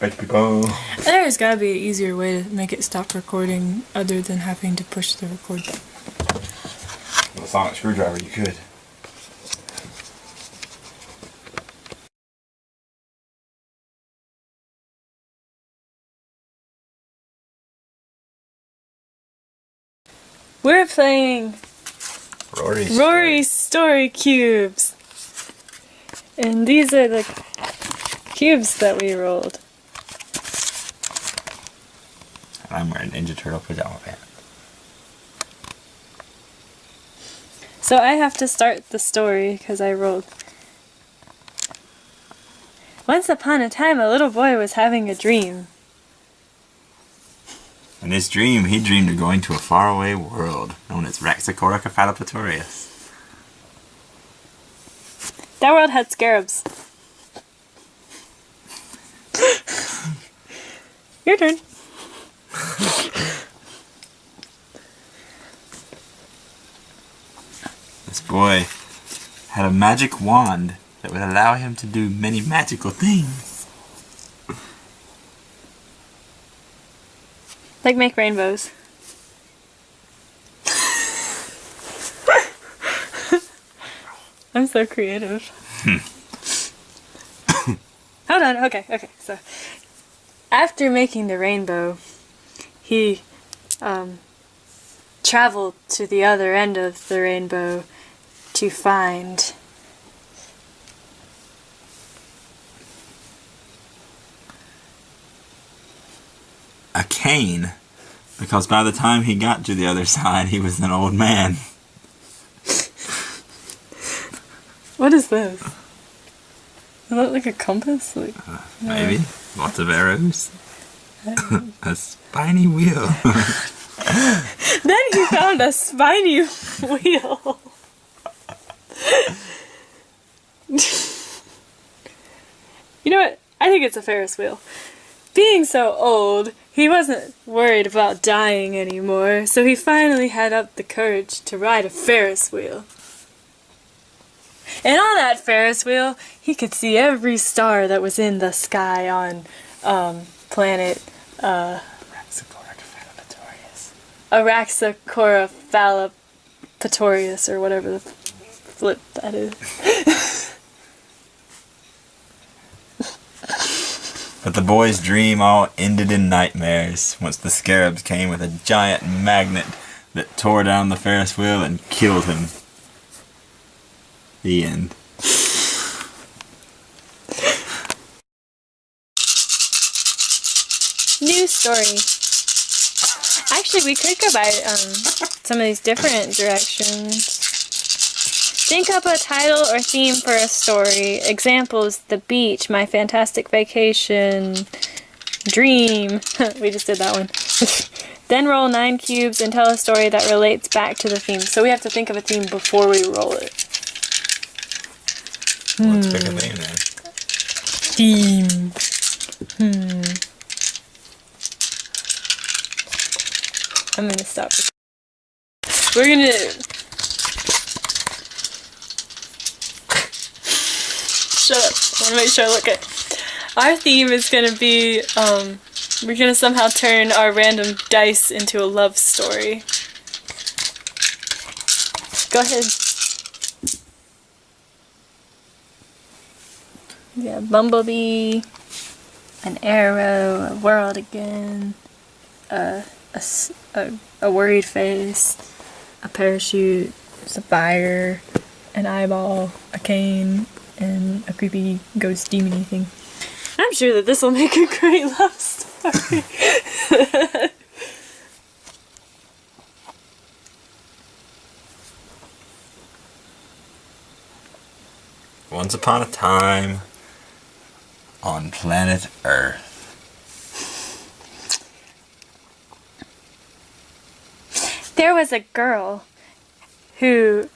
Right, people. There's gotta be an easier way to make it stop recording other than having to push the record button. With a sonic screwdriver, you could. We're playing Rory Story cubes. And these are the cubes that we rolled. I'm wearing Ninja Turtle pajama pants. So I have to start the story because I rolled. Once upon a time, a little boy was having a dream. In his dream, he dreamed of going to a faraway world known as Raxacoricofallapatorius. That world had scarabs. Your turn. This boy had a magic wand that would allow him to do many magical things. Like make rainbows. I'm so creative. Hold on, okay. So, after making the rainbow, he traveled to the other end of the rainbow to find A cane, because by the time he got to the other side, he was an old man. What is this? Does it look like a compass? Maybe. Lots of arrows. A spiny wheel. Then he found a spiny wheel. You know what? I think it's a Ferris wheel. Being so old, he wasn't worried about dying anymore, so he finally had up the courage to ride a Ferris wheel. And on that Ferris wheel, he could see every star that was in the sky on planet Araxacoricofallapatorius, or whatever the flip that is. But the boy's dream all ended in nightmares once the scarabs came with a giant magnet that tore down the Ferris wheel and killed him. The end. New story. Actually, we could go by some of these different directions. Think up a title or theme for a story. Examples: the beach, my fantastic vacation, dream. We just did that one. Then roll 9 cubes and tell a story that relates back to the theme. So we have to think of a theme before we roll it. Let's pick a theme then. Theme. I'm gonna stop. We're gonna... Shut up. I wanna make sure I look at... Our theme is gonna be, we're gonna somehow turn our random dice into a love story. Go ahead. Yeah, bumblebee, an arrow, a world again, a worried face, a parachute, a fire, an eyeball, a cane, and a creepy ghost demon-y thing. I'm sure that this will make a great love story. Once upon a time, on planet Earth. There was a girl who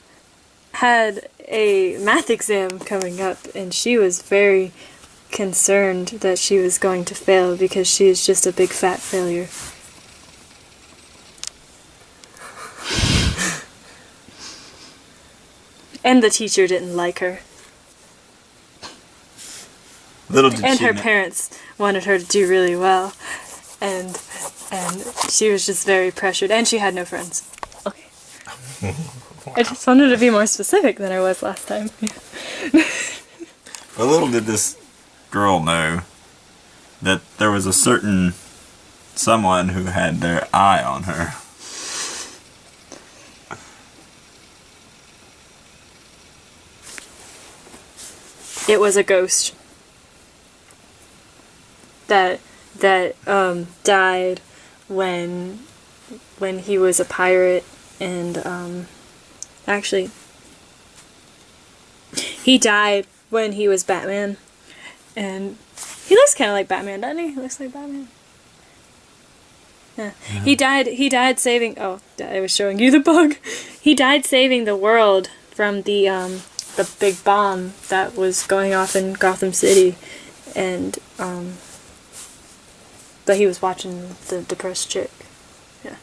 had a math exam coming up, and she was very concerned that she was going to fail because she is just a big fat failure. And the teacher didn't like her. Little did And she her know. parents wanted her to do really well. And she was just very pressured. And she had no friends. Okay. I just wanted to be more specific than I was last time. But little did this girl know that there was a certain someone who had their eye on her. It was a ghost that died when he was a pirate, and actually he died when he was Batman, and he looks kind of like Batman, doesn't he? He looks like Batman. Yeah. Yeah. He died saving. Oh, I was showing you the bug. He died saving the world from the big bomb that was going off in Gotham City, and but he was watching the depressed chick. Yeah.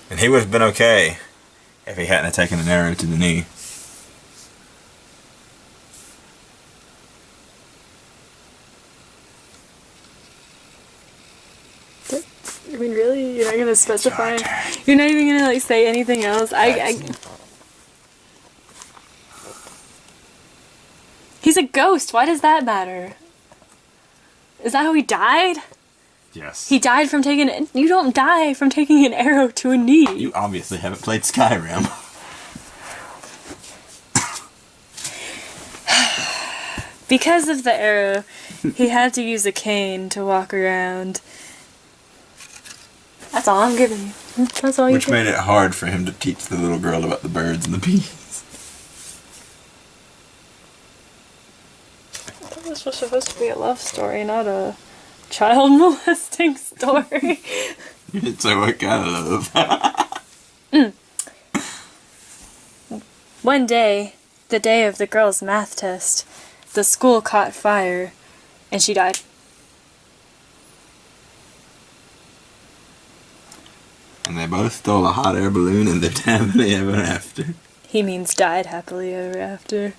And he would have been okay if he hadn't have taken an arrow to the knee. I mean, really? You're not gonna specify? You're not even gonna, like, say anything else? He's a ghost. Why does that matter? Is that how he died? Yes. He died from taking... You don't die from taking an arrow to a knee. You obviously haven't played Skyrim. Because of the arrow, he had to use a cane to walk around. That's all I'm giving you. That's all you Which made it hard for him to teach the little girl about the birds and the bees. This was supposed to be a love story, not a child molesting story. So what kind of love? One day, the day of the girl's math test, the school caught fire, and she died. And they both stole a hot air balloon and lived happily ever after. He means died happily ever after.